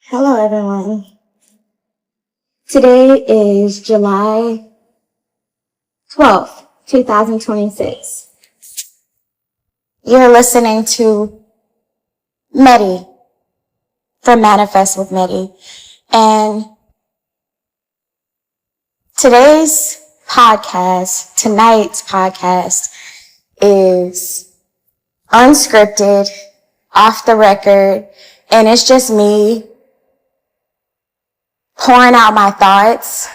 Hello, everyone. Today is July 12th, 2026. You're listening to Metty for Manifest with Metty. And tonight's podcast is unscripted, off the record, and it's just me pouring out my thoughts,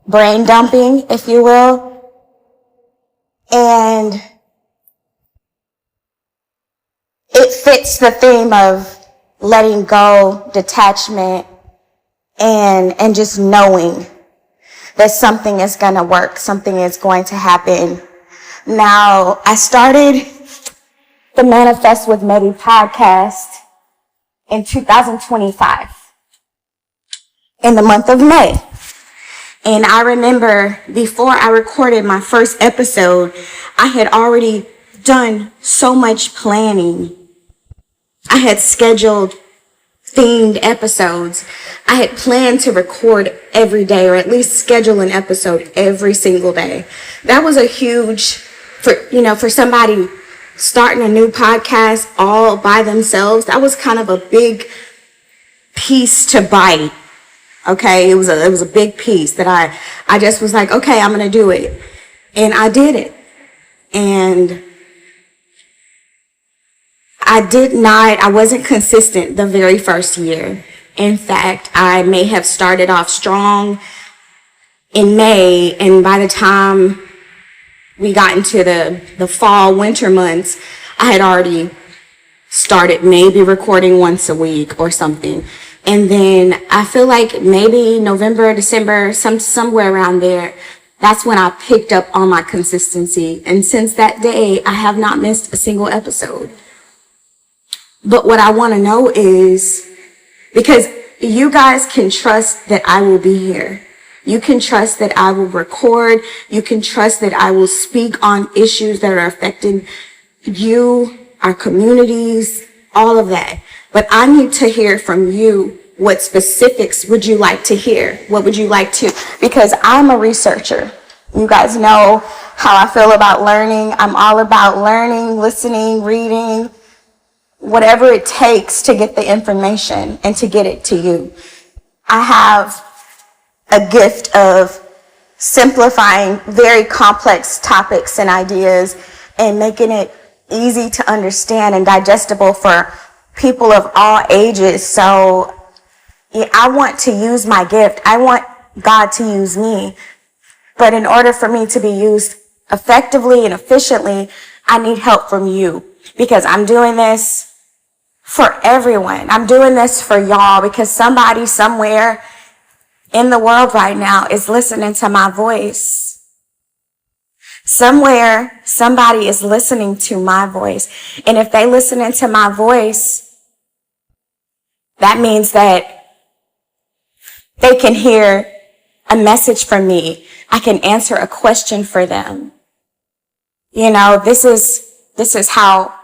brain dumping, if you will. And it fits the theme of letting go, detachment, and just knowing that something is going to work, something is going to happen. Now, I started the Manifest with Metty podcast in 2025. In the month of May. And I remember before I recorded my first episode, I had already done so much planning. I had scheduled themed episodes. I had planned to record every day, or at least schedule an episode every single day. That was a huge, for somebody starting a new podcast all by themselves, that was kind of a big piece to bite. Okay, it was a big piece that I just was like, okay, I'm going to do it. And I did it. And I wasn't consistent the very first year. In fact, I may have started off strong in May, and by the time we got into the fall, winter months, I had already started maybe recording once a week or something. And then I feel like maybe November, December, somewhere around there, that's when I picked up on my consistency. And since that day, I have not missed a single episode. But what I want to know is, because you guys can trust that I will be here. You can trust that I will record. You can trust that I will speak on issues that are affecting you, our communities, all of that. But I need to hear from you. What specifics would you like to hear? What would you like to? Because I'm a researcher. You guys know how I feel about learning. I'm all about learning, listening, reading, whatever it takes to get the information and to get it to you. I have a gift of simplifying very complex topics and ideas and making it easy to understand and digestible for people of all ages. So I want to use my gift. I want God to use me. But in order for me to be used effectively and efficiently, I need help from you, because I'm doing this for everyone. I'm doing this for y'all, because somebody somewhere in the world right now is listening to my voice. Somewhere, somebody is listening to my voice. And if they listening to my voice, that means that they can hear a message from me. I can answer a question for them. This is how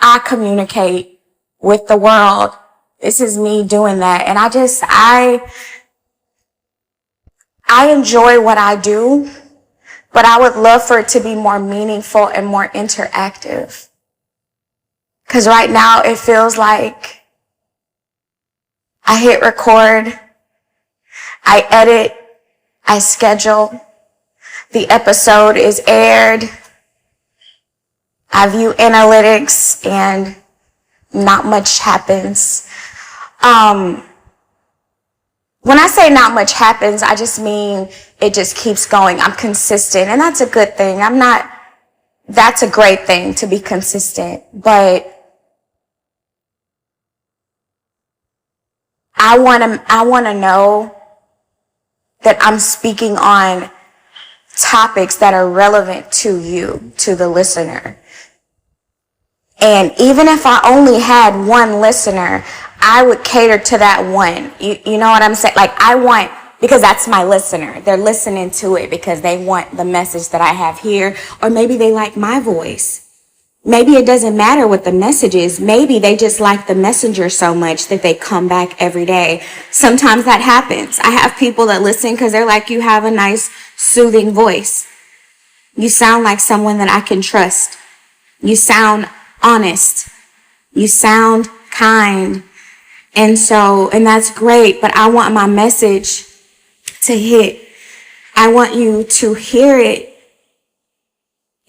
I communicate with the world. This is me doing that. And I enjoy what I do, but I would love for it to be more meaningful and more interactive. Because right now it feels like I hit record, I edit, I schedule, the episode is aired, I view analytics, and not much happens. When I say not much happens, I just mean it just keeps going. I'm consistent, and that's a good thing. That's a great thing to be consistent, but I want to know that I'm speaking on topics that are relevant to you, to the listener. And even if I only had one listener, I would cater to that one. You know what I'm saying? Because that's my listener. They're listening to it because they want the message that I have here, or maybe they like my voice. Maybe it doesn't matter what the message is. Maybe they just like the messenger so much that they come back every day. Sometimes that happens. I have people that listen because they're like, you have a nice, soothing voice. You sound like someone that I can trust. You sound honest. You sound kind. And that's great, but I want my message to hit. I want you to hear it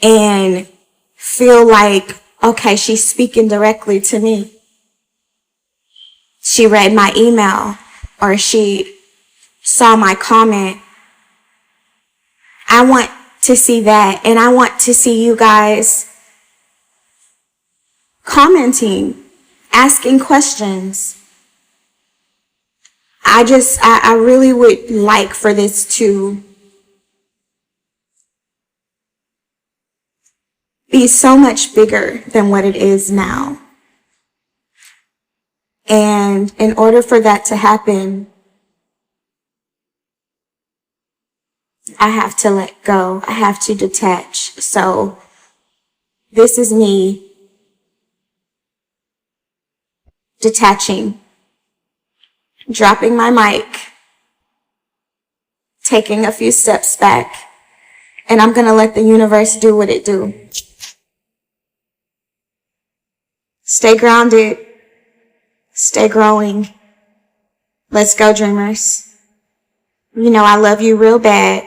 and feel like, okay, she's speaking directly to me. She read my email or she saw my comment. I want to see that, and I want to see you guys commenting, asking questions. I really would like for this to be so much bigger than what it is now. And in order for that to happen, I have to let go. I have to detach. So this is me detaching, dropping my mic, taking a few steps back, and I'm going to let the universe do what it do. Stay grounded. Stay growing. Let's go, dreamers. You know I love you real bad.